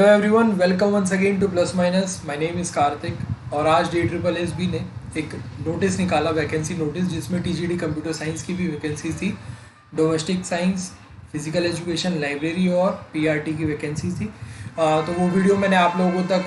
Hello everyone, welcome once again to plus minus. My name is Kartik और आज DSSB ने एक नोटिस निकाला, वैकेंसी नोटिस, जिसमें TGT कंप्यूटर साइंस की भी वैकेंसी थी, domestic science, physical education, library और PRT की वैकेंसी थी। तो वो वीडियो मैंने आप लोगों तक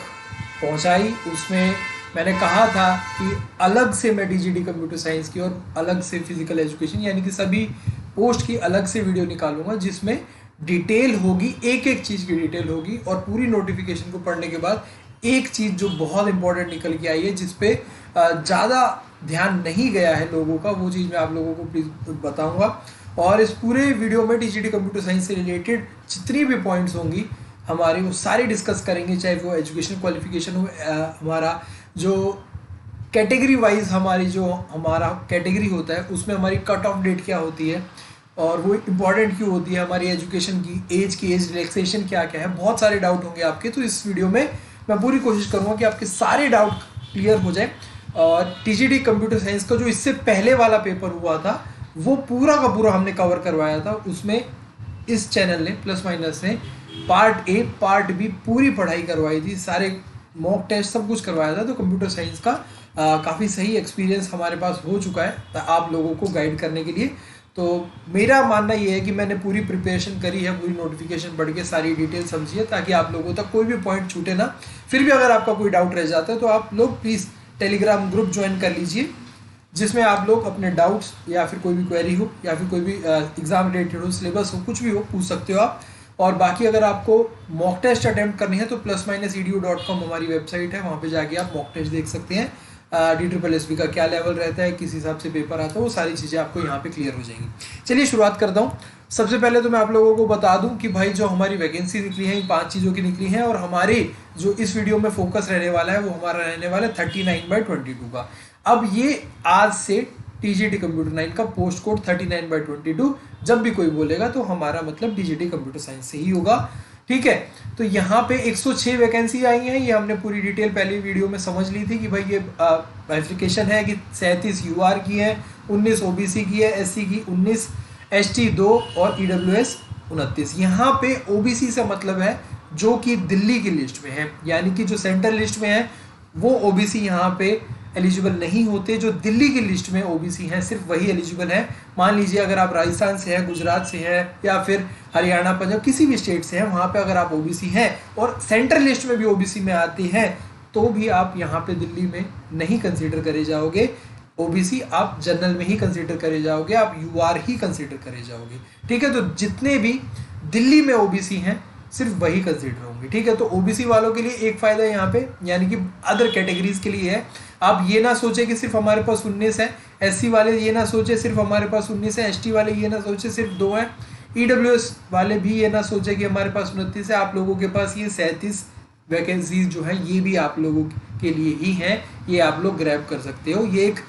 पहुंचाई। उसमें मैंने कहा था कि अलग से मैं TGT कंप्यूटर साइंस की और अलग से फिजिकल एजुकेशन यानी कि सभी पोस्ट की अलग से वीडियो निकालूंगा, जिसमें डिटेल होगी, एक एक चीज़ की डिटेल होगी। और पूरी नोटिफिकेशन को पढ़ने के बाद एक चीज़ जो बहुत इंपॉर्टेंट निकल के आई है, जिस पे ज़्यादा ध्यान नहीं गया है लोगों का, वो चीज़ मैं आप लोगों को प्लीज़ बताऊंगा। और इस पूरे वीडियो में TGT कंप्यूटर साइंस से रिलेटेड जितनी भी पॉइंट्स होंगी हमारी, वो सारे डिस्कस करेंगे, चाहे वो एजुकेशन क्वालिफिकेशन हो, हमारा जो कैटेगरी वाइज हमारी जो हमारा कैटेगरी होता है उसमें हमारी कट ऑफ डेट क्या होती है और वो इम्पॉर्टेंट क्यों होती है, हमारी एजुकेशन की एज रिलैक्सेशन क्या क्या है। बहुत सारे डाउट होंगे आपके, तो इस वीडियो में मैं पूरी कोशिश करूँगा कि आपके सारे डाउट क्लियर हो जाए। और TGT कंप्यूटर साइंस का जो इससे पहले वाला पेपर हुआ था वो पूरा का पूरा हमने कवर करवाया था। उसमें इस चैनल ने, प्लस माइनस ने, पार्ट ए पार्ट बी पूरी पढ़ाई करवाई थी, सारे मॉक टेस्ट सब कुछ करवाया था। तो कंप्यूटर साइंस का काफ़ी सही एक्सपीरियंस हमारे पास हो चुका है आप लोगों को गाइड करने के लिए। तो मेरा मानना ये है कि मैंने पूरी प्रिपरेशन करी है, पूरी नोटिफिकेशन पढ़ के सारी डिटेल समझी है, ताकि आप लोगों तक कोई भी पॉइंट छूटे ना। फिर भी अगर आपका कोई डाउट रह जाता है तो आप लोग प्लीज़ टेलीग्राम ग्रुप ज्वाइन कर लीजिए, जिसमें आप लोग अपने डाउट्स या फिर कोई भी क्वेरी हो या फिर कोई भी एग्जाम रिलेटेड हो, सिलेबस हो, कुछ भी हो, पूछ सकते हो आप। और बाकी अगर आपको मॉक टेस्ट अटेम्प्ट करनी है तो +edu.com हमारी वेबसाइट है, वहाँ पे जाके आप मॉक टेस्ट देख सकते हैं। DSSB का क्या लेवल रहता है, किस हिसाब से पेपर आता है, वो सारी चीज़ें आपको यहाँ पे क्लियर हो जाएंगी। चलिए शुरुआत करता हूँ। सबसे पहले तो मैं आप लोगों को बता दूं कि भाई जो हमारी वैकेंसी निकली है, इन 5 चीज़ों की निकली है, और हमारे जो इस वीडियो में फोकस रहने वाला है वो हमारा रहने वाला है 39/22 का। अब ये आज से TGT कंप्यूटर 9 का पोस्ट कोड 39/22 जब भी कोई बोलेगा तो हमारा मतलब TGT कंप्यूटर साइंस से ही होगा, ठीक है। तो यहाँ पे 106 वैकेंसी आई हैं, ये हमने पूरी डिटेल पहले वीडियो में समझ ली थी कि भाई ये बाइफिकेशन है कि 37 UR की है, 19 OBC की है, SC की 19, ST 2 और EWS 29। यहाँ पे OBC से मतलब है जो कि दिल्ली की लिस्ट में है, यानी कि जो सेंट्रल लिस्ट में है वो OBC यहाँ पे एलिजिबल नहीं होते। जो दिल्ली की लिस्ट में OBC हैं सिर्फ वही एलिजिबल है। मान लीजिए अगर आप राजस्थान से हैं, गुजरात से हैं, या फिर हरियाणा, पंजाब, किसी भी स्टेट से हैं, वहाँ पे अगर आप OBC हैं और सेंट्रल लिस्ट में भी OBC में आती हैं तो भी आप यहाँ पे दिल्ली में नहीं कंसिडर करे जाओगे। OBC आप जनरल में ही कंसिडर करे जाओगे, आप UR ही कंसिडर करे जाओगे, ठीक है। तो जितने भी दिल्ली में OBC हैं सिर्फ वही कंसिडर होंगे, ठीक है। तो OBC वालों के लिए एक फ़ायदा यहाँ पे, यानी कि अदर कैटेगरीज के लिए है। आप ये ना सोचे कि सिर्फ हमारे पास 19 है, SC वाले ये ना सोचे सिर्फ हमारे पास 19 है, ST वाले ये ना सोचे सिर्फ 2 है, EWS वाले भी ये ना सोचे कि हमारे पास 29 है। आप लोगों के पास ये 37 वैकेंसीज जो है ये भी आप लोगों के लिए ही हैं, ये आप लोग ग्रैब कर सकते हो। ये एक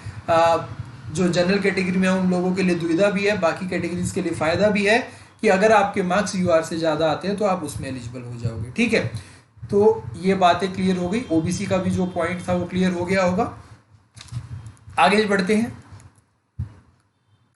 जो जनरल कैटेगरी में है उन लोगों के लिए दुविधा भी है, बाकी कैटेगरीज के लिए फ़ायदा भी है कि अगर आपके मार्क्स UR से ज़्यादा आते हैं तो आप उसमें एलिजिबल हो जाओगे, ठीक है। तो ये बातें क्लियर हो गई, OBC का भी जो पॉइंट था वो क्लियर हो गया होगा। आगे बढ़ते हैं।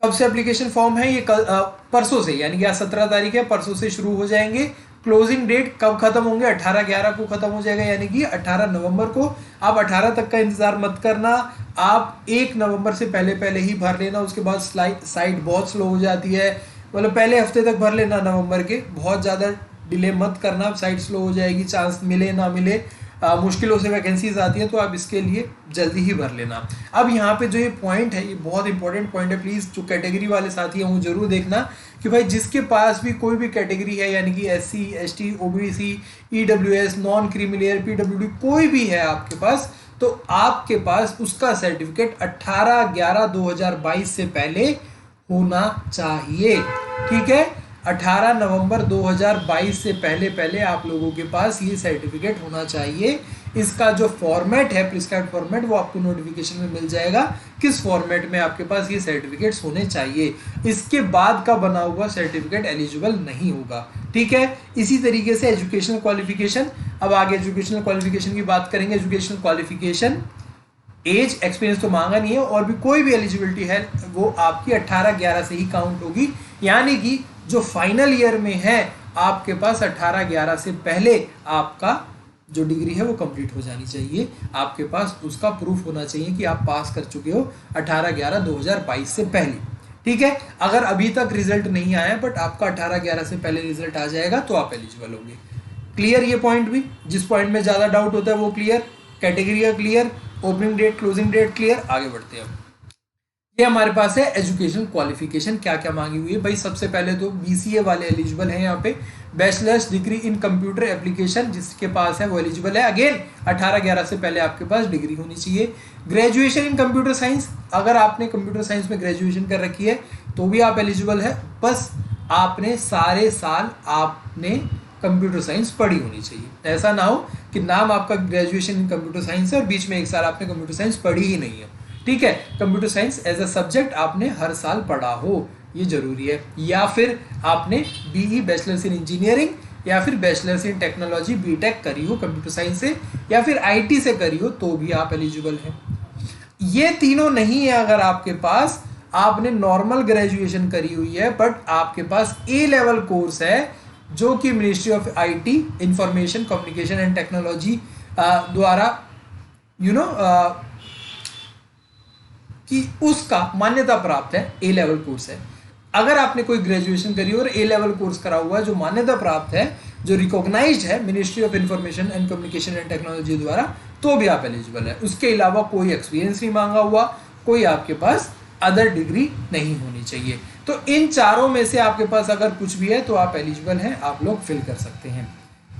कब से एप्लीकेशन फॉर्म है, ये कल परसों से, यानी कि आज 17 तारीख है, परसों से शुरू हो जाएंगे। क्लोजिंग डेट कब खत्म होंगे, 18/11 को खत्म हो जाएगा, यानी कि 18 नवंबर को। आप 18 तक का इंतजार मत करना, आप 1 नवंबर से पहले पहले ही भर लेना। उसके बाद साइट बहुत स्लो हो जाती है, मतलब पहले हफ्ते तक भर लेना नवंबर के, बहुत ज़्यादा डिले मत करना, साइट स्लो हो जाएगी, चांस मिले ना मिले, मुश्किलों से वैकेंसीज आती हैं, तो आप इसके लिए जल्दी ही भर लेना। अब यहाँ पे जो ये पॉइंट है ये बहुत इंपॉर्टेंट पॉइंट है, प्लीज़ जो कैटेगरी वाले साथी हैं वो जरूर देखना कि भाई जिसके पास भी कोई भी कैटेगरी है, यानी कि SC, ST, OBC, EWS, non creamy layer, PWD कोई भी है आपके पास, तो आपके पास उसका सर्टिफिकेट 18/11/2022 से पहले होना चाहिए, ठीक है। 18 नवंबर 2022 से पहले पहले आप लोगों के पास ये सर्टिफिकेट होना चाहिए। इसका जो फॉर्मेट है, प्रिस्क्राइब्ड फॉर्मेट, वो आपको नोटिफिकेशन में मिल जाएगा किस फॉर्मेट में आपके पास ये सर्टिफिकेट्स होने चाहिए। इसके बाद का बना हुआ सर्टिफिकेट एलिजिबल नहीं होगा, ठीक है। इसी तरीके से एजुकेशनल क्वालिफिकेशन, अब आगे एजुकेशनल क्वालिफिकेशन की बात करेंगे। एजुकेशनल क्वालिफिकेशन, एज, एक्सपीरियंस तो मांगा नहीं है, और भी कोई भी एलिजिबिलिटी है वो आपकी 18/11 से ही काउंट होगी, यानी कि जो फाइनल ईयर में है आपके पास 18/11 से पहले आपका जो डिग्री है वो कंप्लीट हो जानी चाहिए। आपके पास उसका प्रूफ होना चाहिए कि आप पास कर चुके हो 18/11/2022 से पहले। ठीक है, अगर अभी तक रिजल्ट नहीं आया बट आपका 18/11 से पहले रिजल्ट आ जाएगा तो आप एलिजिबल होंगे। क्लियर ये पॉइंट भी? जिस पॉइंट में ज़्यादा डाउट होता है वो क्लियर, कैटेगरी का clear, opening date closing date clear. आगे बढ़ते हैं। ये हमारे पास है एजुकेशन क्वालिफिकेशन क्या क्या मांगी हुई है भाई। सबसे पहले तो बीसीए वाले एलिजिबल हैं यहाँ पे। Bachelors degree in computer application जिसके पास है वो एलिजिबल है। अगेन 18/11 से पहले आपके पास डिग्री होनी चाहिए। ग्रेजुएशन इन कंप्यूटर साइंस, अगर आपने कंप्यूटर साइंस में ग्रेजुएशन कर रखी है तो भी आप एलिजिबल है। बस आपने सारे साल आपने कंप्यूटर साइंस पढ़ी होनी चाहिए। ऐसा ना हो कि नाम आपका ग्रेजुएशन इन कंप्यूटर साइंस है और बीच में एक साल आपने कंप्यूटर साइंस पढ़ी ही नहीं है। ठीक है, computer science as a subject आपने हर साल पढ़ा हो, ये जरूरी है। या फिर आपने बीई बैचलर्स इन इंजीनियरिंग या फिर बैचलर्स इन टेक्नोलॉजी बीटेक करी हो कंप्यूटर साइंस से या फिर आईटी से करी हो तो भी आप एलिजिबल हैं। ये तीनों नहीं है अगर आपके पास, आपने नॉर्मल ग्रेजुएशन करी हुई है बट आपके पास ए लेवल कोर्स है जो कि ministry of IT information communication and technology द्वारा कि उसका मान्यता प्राप्त है, ए लेवल कोर्स है। अगर आपने कोई ग्रेजुएशन करी और ए लेवल कोर्स करा हुआ है जो मान्यता प्राप्त है, जो रिकॉग्नाइज्ड है ministry of information and communication and technology द्वारा, तो भी आप एलिजिबल है। उसके अलावा कोई एक्सपीरियंस नहीं मांगा हुआ, कोई आपके पास अदर डिग्री नहीं होनी चाहिए। तो इन चारों में से आपके पास अगर कुछ भी है तो आप एलिजिबल हैं, आप लोग फिल कर सकते हैं।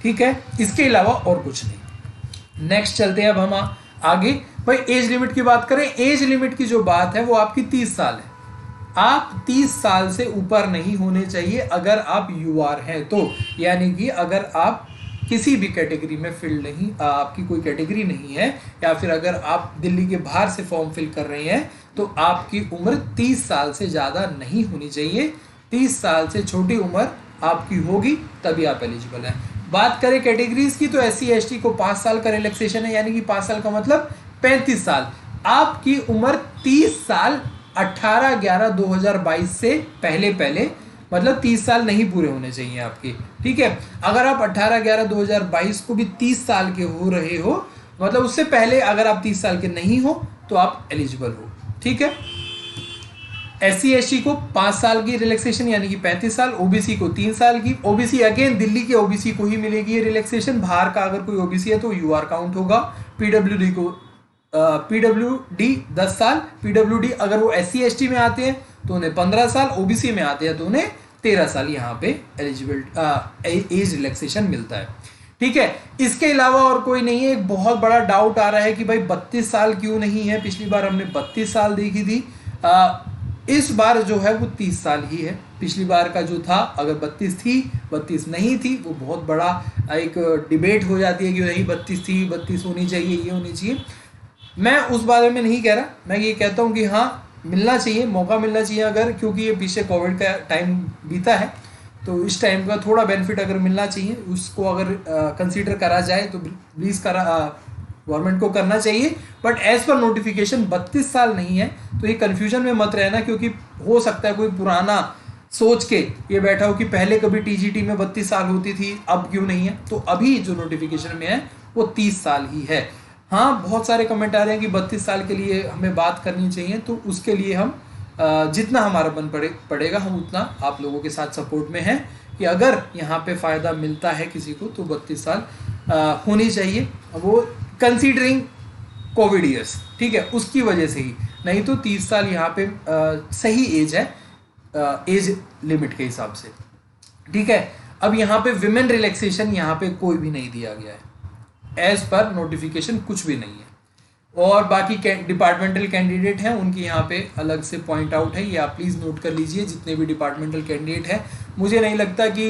ठीक है, इसके अलावा और कुछ नहीं। नेक्स्ट चलते हैं अब हम आगे। भाई एज लिमिट की बात करें, एज लिमिट की जो बात है वो आपकी 30 साल है। आप 30 साल से ऊपर नहीं होने चाहिए अगर आप यूआर हैं तो, यानी कि अगर आप किसी भी कैटेगरी में फिल नहीं, आपकी कोई कैटेगरी नहीं है या फिर अगर आप दिल्ली के बाहर से फॉर्म फिल कर रहे हैं तो आपकी उम्र 30 साल से ज़्यादा नहीं होनी चाहिए। 30 साल से छोटी उम्र आपकी होगी तभी आप एलिजिबल हैं। बात करें कैटेगरीज की तो SC ST को 5 साल का रिलैक्सेशन है, यानी कि 5 साल का मतलब 35 साल। आपकी उम्र 30 साल 18/11/2022 से पहले मतलब 30 साल नहीं पूरे होने चाहिए आपके। ठीक है, अगर आप 18/11/2022 को भी 30 साल के हो रहे हो, मतलब उससे पहले अगर आप 30 साल के नहीं हो तो आप एलिजिबल हो। ठीक है, SC ST को 5 साल की रिलैक्सेशन यानी कि 35 साल, OBC को 3 साल की। OBC अगेन दिल्ली के OBC को ही मिलेगी ये रिलैक्सेशन, बाहर का अगर कोई OBC है तो UR काउंट होगा। PWD को PWD 10 साल, PWD अगर वो SC ST में आते हैं तो उन्हें 15 साल, OBC में आते हैं तो उन्हें 13 साल यहाँ पे एलिजिबल एज रिलैक्सेशन मिलता है। ठीक है, इसके अलावा और कोई नहीं है। एक बहुत बड़ा डाउट आ रहा है कि भाई 32 साल क्यों नहीं है, पिछली बार हमने 32 साल देखी थी, इस बार जो है वो 30 साल ही है। पिछली बार का जो था अगर 32 थी 32 नहीं थी, वो बहुत बड़ा एक डिबेट हो जाती है कि नहीं 32 थी 32 होनी चाहिए, ये होनी चाहिए। मैं उस बारे में नहीं कह रहा, मैं ये कहता हूँ कि हाँ मिलना चाहिए, मौका मिलना चाहिए अगर, क्योंकि ये पीछे कोविड का टाइम बीता है तो इस टाइम का थोड़ा बेनिफिट अगर मिलना चाहिए, उसको अगर कंसीडर करा जाए तो प्लीज़ गवर्नमेंट को करना चाहिए। बट एज पर नोटिफिकेशन 32 साल नहीं है, तो ये कन्फ्यूजन में मत रहना, क्योंकि हो सकता है कोई पुराना सोच के ये बैठा हो कि पहले कभी TGT में 32 साल होती थी अब क्यों नहीं है। तो अभी जो नोटिफिकेशन में है वो 30 साल ही है। हाँ, बहुत सारे कमेंट आ रहे हैं कि 32 साल के लिए हमें बात करनी चाहिए, तो उसके लिए हम जितना हमारा बन पड़ेगा हम उतना आप लोगों के साथ सपोर्ट में हैं कि अगर यहाँ पे फ़ायदा मिलता है किसी को तो 32 साल होनी चाहिए, वो कंसीडरिंग कोविड ईयर्स। ठीक है, उसकी वजह से ही, नहीं तो 30 साल यहाँ पे सही एज है एज लिमिट के हिसाब से। ठीक है, अब यहाँ पे विमेन रिलैक्सेशन यहाँ पे कोई भी नहीं दिया गया है, एज पर नोटिफिकेशन कुछ भी नहीं है। और बाकी डिपार्टमेंटल कैंडिडेट हैं उनकी यहाँ पे अलग से पॉइंट आउट है, ये आप प्लीज़ नोट कर लीजिए। जितने भी डिपार्टमेंटल कैंडिडेट हैं, मुझे नहीं लगता कि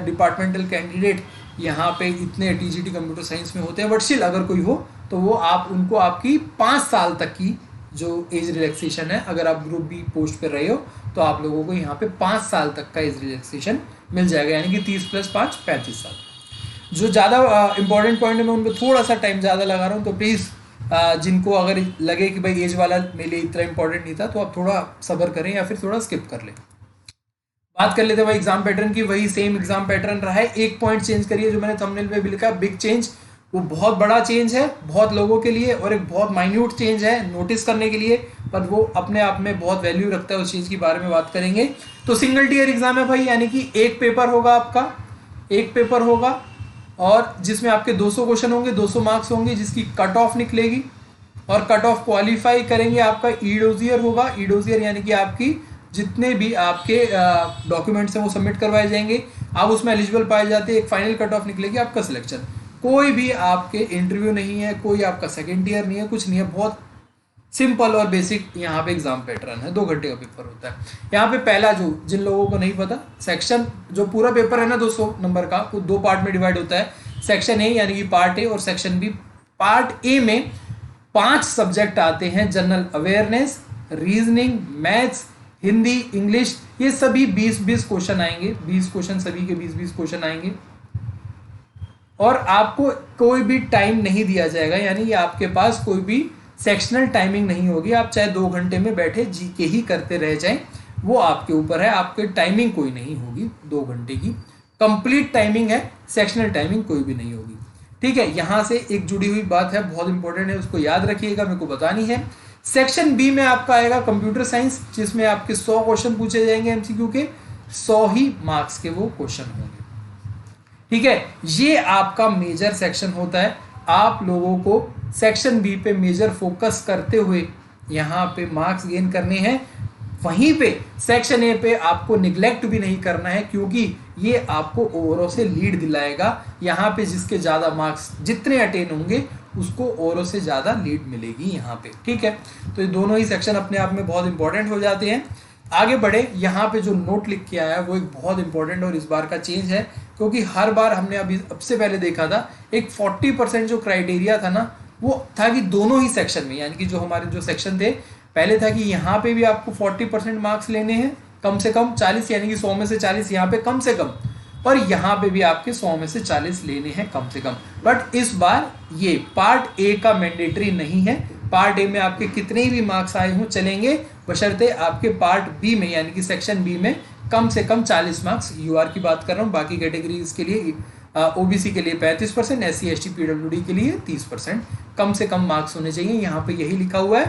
डिपार्टमेंटल कैंडिडेट यहाँ पे इतने TGT कंप्यूटर साइंस में होते हैं, बट स्टिल अगर कोई हो तो वो आप उनको आपकी 5 साल तक की जो एज रिलैक्सेशन है, अगर आप ग्रुप बी पोस्ट पर रहे हो तो आप लोगों को यहाँ पे 5 साल तक का एज रिलैक्सेशन मिल जाएगा, यानी कि 30 + 5 35 साल। जो ज़्यादा इंपॉर्टेंट पॉइंट है मैं उन पर थोड़ा सा टाइम ज़्यादा लगा रहा हूँ, तो प्लीज़ जिनको अगर लगे कि भाई एज वाला मेरे लिए इतना इंपॉर्टेंट नहीं था तो आप थोड़ा सब्र करें या फिर थोड़ा स्किप कर लें। बात कर लेते हैं भाई एग्जाम पैटर्न की। वही सेम एग्जाम पैटर्न रहा है, एक पॉइंट चेंज करिए जो मैंने थंबनेल में भी लिखा है, बिग चेंज। वो बहुत बड़ा चेंज है बहुत लोगों के लिए, और एक बहुत माइन्यूट चेंज है नोटिस करने के लिए, पर वो अपने आप में बहुत वैल्यू रखता है, उस चीज़ के बारे में बात करेंगे। तो सिंगल टीयर एग्जाम है भाई, यानी कि एक पेपर होगा आपका, एक पेपर होगा, और जिसमें आपके 200 क्वेश्चन होंगे, 200 मार्क्स होंगे, जिसकी कट ऑफ निकलेगी, और कट ऑफ क्वालिफाई करेंगे आपका ई डोजियर होगा। ई डोजियर यानी कि आपकी जितने भी आपके डॉक्यूमेंट्स हैं वो सबमिट करवाए जाएंगे, आप उसमें एलिजिबल पाए जाते हैं, एक फाइनल कट ऑफ निकलेगी, आपका सिलेक्शन। कोई भी आपके इंटरव्यू नहीं है, कोई आपका सेकेंड ईयर नहीं है, कुछ नहीं है, बहुत सिंपल और बेसिक यहाँ पे एग्जाम पैटर्न है। 2 घंटे का पेपर होता है। यहाँ पे पहला जो जिन लोगों को नहीं पता, सेक्शन जो पूरा पेपर है ना 200 नंबर का, वो 2 पार्ट में डिवाइड होता है। सेक्शन ए यानी कि पार्ट ए, और सेक्शन बी। पार्ट ए में 5 सब्जेक्ट आते हैं, general awareness, reasoning, maths, Hindi, English. ये सभी 20-20 क्वेश्चन आएंगे, 20 क्वेश्चन, सभी के 20-20 क्वेश्चन आएंगे, और आपको कोई भी टाइम नहीं दिया जाएगा, यानी आपके पास कोई भी सेक्शनल टाइमिंग नहीं होगी। आप चाहे 2 घंटे में बैठे जीके ही करते रह जाएं, वो आपके ऊपर है, आपके टाइमिंग कोई नहीं होगी। 2 घंटे की कंप्लीट टाइमिंग है, सेक्शनल टाइमिंग कोई भी नहीं होगी। ठीक है, यहां से एक जुड़ी हुई बात है, बहुत इंपॉर्टेंट है, उसको याद रखिएगा, मेरे को बतानी है। सेक्शन बी में आपका आएगा कंप्यूटर साइंस, जिसमें आपके 100 क्वेश्चन पूछे जाएंगे एमसीक्यू के, 100 ही मार्क्स के वो क्वेश्चन होंगे। ठीक है, ये आपका मेजर सेक्शन होता है। आप लोगों को सेक्शन बी पे मेजर फोकस करते हुए यहाँ पे मार्क्स गेन करने हैं। वहीं पे सेक्शन ए पे आपको निगलेक्ट भी नहीं करना है, क्योंकि ये आपको ओवरऑल से लीड दिलाएगा। यहाँ पे जिसके ज़्यादा मार्क्स जितने अटेन होंगे उसको ओवरऑल से ज़्यादा लीड मिलेगी यहाँ पे। ठीक है, तो ये दोनों ही सेक्शन अपने आप में बहुत इंपॉर्टेंट हो जाते हैं। आगे बढ़े, यहाँ पे जो नोट लिख के आया है वो एक बहुत इंपॉर्टेंट और इस बार का चेंज है, क्योंकि हर बार हमने अभी अब से पहले देखा था एक 40% जो क्राइटेरिया था ना, वो था कि दोनों ही सेक्शन में, यानी कि जो हमारे जो सेक्शन थे पहले था कि यहाँ पे भी आपको 40% मार्क्स लेने हैं, कम से कम 40, यानी कि 100 में से 40 यहाँ पे कम से कम, और यहाँ पे भी आपके 100 में से 40 लेने हैं कम से कम। बट इस बार ये पार्ट ए का मैंडेटरी नहीं है। पार्ट ए में आपके कितने भी मार्क्स आए हों चलेंगे, बशर्ते आपके पार्ट बी में यानी कि सेक्शन बी में कम से कम 40 मार्क्स, यूआर की बात कर रहा हूँ, बाकी कैटेगरीज के लिए ओबीसी के लिए 35%, एससी एसटी पीडब्ल्यूडी के लिए 30% कम से कम मार्क्स होने चाहिए। यहाँ पे यही लिखा हुआ है,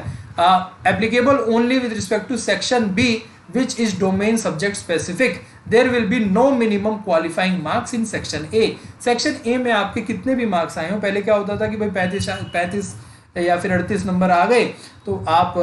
applicable only with respect to section B which is domain subject specific, there will be no minimum qualifying marks in section A. Section A में आपके कितने भी मार्क्स आए हो, पहले क्या होता था कि भाई 35 या फिर 38 नंबर आ गए तो आप,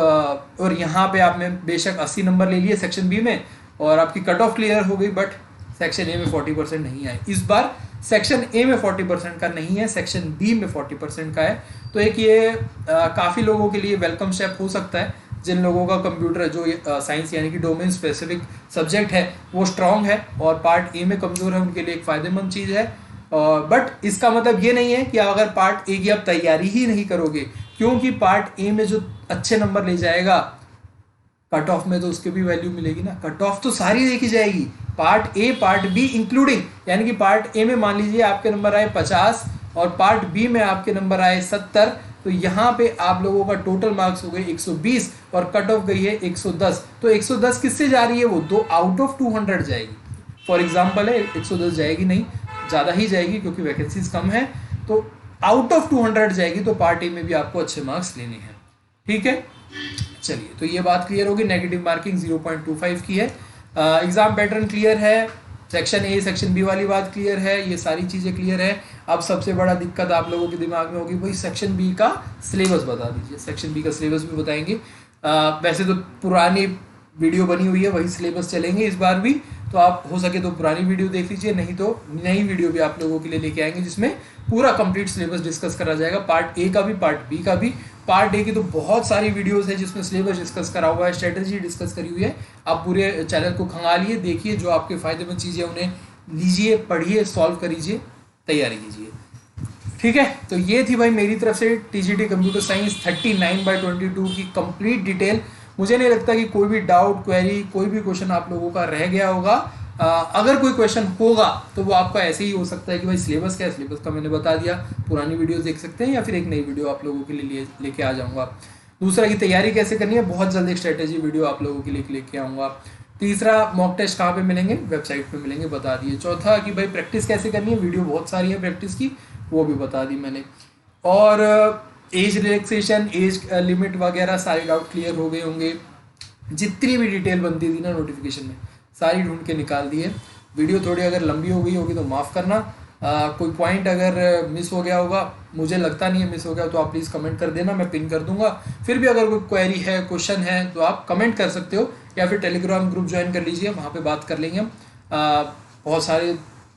और यहाँ पे आपने बेशक 80 नंबर ले लिए सेक्शन बी में और आपकी कट ऑफ क्लियर हो गई, बट सेक्शन ए में 40% नहीं आए। इस बार सेक्शन ए में 40% का नहीं है, सेक्शन बी में 40% का है। तो एक ये काफ़ी लोगों के लिए वेलकम स्टेप हो सकता है, जिन लोगों का कंप्यूटर जो साइंस यानी कि डोमेन स्पेसिफिक सब्जेक्ट है वो स्ट्रांग है और पार्ट ए में कमज़ोर है, उनके लिए एक फ़ायदेमंद चीज़ है। बट इसका मतलब ये नहीं है कि अगर पार्ट ए की आप तैयारी ही नहीं करोगे, क्योंकि पार्ट ए में जो अच्छे नंबर ले जाएगा कट ऑफ में तो उसके भी वैल्यू मिलेगी ना। कट ऑफ तो सारी देखी जाएगी, part A part be including, यानी कि पार्ट ए में मान लीजिए आपके नंबर आए 50 और पार्ट बी में आपके नंबर आए 70, तो यहाँ पे आप लोगों का टोटल मार्क्स हो गए 120 और कट ऑफ गई है 110। तो 110 किससे जा रही है, वो 2 आउट ऑफ 200 जाएगी। फॉर एग्जाम्पल है, 110 जाएगी नहीं, ज़्यादा ही जाएगी क्योंकि वैकेंसीज कम है, तो आउट ऑफ 200 जाएगी। तो पार्ट ए में भी आपको अच्छे मार्क्स लेने हैं। ठीक है, चलिए, तो ये बात क्लियर होगी। नेगेटिव मार्किंग 0.25 की है। एग्जाम पैटर्न क्लियर है, सेक्शन ए सेक्शन बी वाली बात क्लियर है, ये सारी चीज़ें क्लियर है। अब सबसे बड़ा दिक्कत आप लोगों के दिमाग में होगी, भाई सेक्शन बी का सिलेबस बता दीजिए। सेक्शन बी का सिलेबस भी बताएंगे। वैसे तो पुरानी वीडियो बनी हुई है, वही सिलेबस चलेंगे इस बार भी, तो आप हो सके तो पुरानी वीडियो देख लीजिए, नहीं तो नई वीडियो भी आप लोगों के लिए लेके आएंगे जिसमें पूरा कंप्लीट सिलेबस डिस्कस करा जाएगा, पार्ट ए का भी पार्ट बी का भी। पार्ट ए की तो बहुत सारी वीडियोस है जिसमें सिलेबस डिस्कस करा हुआ है, स्ट्रेटजी डिस्कस करी हुई है। आप पूरे चैनल को खंगालिए, देखिए, जो आपके फायदेमंद चीज़ें उन्हें लीजिए, पढ़िए, सॉल्व करिए, तैयारी कीजिए। ठीक है, तो ये थी भाई मेरी तरफ से टीजीटी कंप्यूटर साइंस 39/22 की कंप्लीट डिटेल। मुझे नहीं लगता कि कोई भी डाउट, क्वेरी, कोई भी क्वेश्चन आप लोगों का रह गया होगा। अगर कोई क्वेश्चन होगा तो वो आपका ऐसे ही हो सकता है कि भाई सिलेबस क्या है, सिलेबस का मैंने बता दिया, पुरानी वीडियोस देख सकते हैं, या फिर एक नई वीडियो आप लोगों के लिए लेके आ जाऊंगा। दूसरा की तैयारी कैसे करनी है, बहुत जल्द एक स्ट्रेटेजी वीडियो आप लोगों के लिए लेके आऊँगा। तीसरा, मॉक टेस्ट कहाँ पे मिलेंगे, वेबसाइट पे मिलेंगे, बता दिए। चौथा कि भाई प्रैक्टिस कैसे करनी है, वीडियो बहुत सारी है प्रैक्टिस की, वो भी बता दी मैंने। और एज रिलैक्सेशन, एज लिमिट वगैरह सारे डाउट क्लियर हो गए होंगे। जितनी भी डिटेल बनती थी ना नोटिफिकेशन में, सारी ढूंढ के निकाल दी है। वीडियो थोड़ी अगर लंबी हो गई होगी तो माफ़ करना। कोई पॉइंट अगर मिस हो गया होगा, मुझे लगता नहीं है मिस हो गया, तो आप प्लीज़ कमेंट कर देना, मैं पिन कर दूंगा। फिर भी अगर कोई क्वेरी है, क्वेश्चन है, तो आप कमेंट कर सकते हो, या फिर टेलीग्राम ग्रुप ज्वाइन कर लीजिए, वहाँ पे बात कर लेंगे हम। बहुत सारे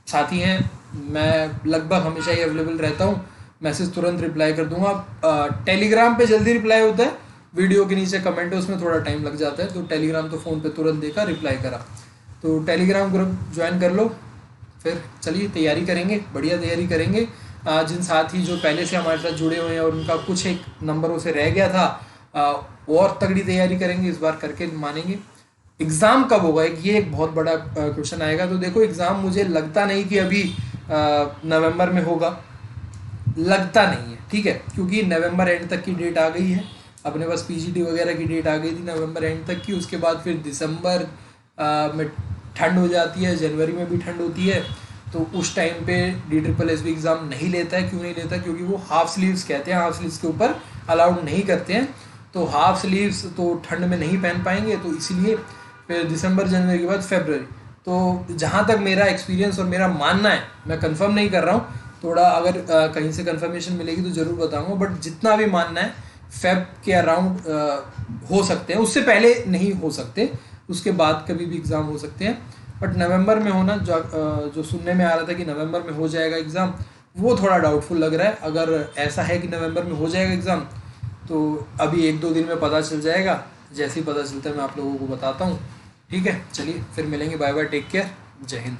साथी हैं, मैं लगभग हमेशा ही अवेलेबल रहता हूँ, मैसेज तुरंत रिप्लाई कर दूंगा। टेलीग्राम पे जल्दी रिप्लाई होता है, वीडियो के नीचे कमेंट है उसमें थोड़ा टाइम लग जाता है, तो टेलीग्राम तो फ़ोन पे तुरंत देखा, रिप्लाई करा। तो टेलीग्राम ग्रुप ज्वाइन कर लो। फिर चलिए तैयारी करेंगे, बढ़िया तैयारी करेंगे। जिन साथी जो पहले से हमारे साथ जुड़े हुए हैं और उनका कुछ एक नंबरों से रह गया था, और तगड़ी तैयारी करेंगे, इस बार करके मानेंगे। एग्ज़ाम कब होगा, ये एक बहुत बड़ा क्वेश्चन आएगा। तो देखो, एग्ज़ाम मुझे लगता नहीं कि अभी नवंबर में होगा, लगता नहीं है, ठीक है, क्योंकि नवंबर एंड तक की डेट आ गई है। अपने पास पीजीटी वगैरह की डेट आ गई थी नवंबर एंड तक की। उसके बाद फिर दिसंबर में ठंड हो जाती है, जनवरी में भी ठंड होती है, तो उस टाइम पे DSSB एग्ज़ाम नहीं लेता है। क्यों नहीं लेता? क्योंकि वो हाफ स्लीव्स कहते हैं, हाफ स्लीव्स के ऊपर अलाउड नहीं करते हैं, तो हाफ स्लीव्स तो ठंड में नहीं पहन पाएंगे, तो इसलिए फिर दिसंबर जनवरी के बाद फरवरी। तो जहाँ तक मेरा एक्सपीरियंस और मेरा मानना है, मैं कंफर्म नहीं कर रहा हूँ, थोड़ा अगर कहीं से कंफर्मेशन मिलेगी तो ज़रूर बताऊँगा, बट जितना भी मानना है फेब के अराउंड हो सकते हैं, उससे पहले नहीं हो सकते, उसके बाद कभी भी एग्ज़ाम हो सकते हैं। बट नवंबर में होना, जो सुनने में आ रहा था कि नवंबर में हो जाएगा एग्ज़ाम, वो थोड़ा डाउटफुल लग रहा है। अगर ऐसा है कि नवंबर में हो जाएगा एग्ज़ाम, तो अभी 1-2 दिन में पता चल जाएगा। जैसे ही पता चलता है मैं आप लोगों को बताता हूँ, ठीक है। चलिए फिर मिलेंगे, बाय बाय, टेक केयर, जय हिंद।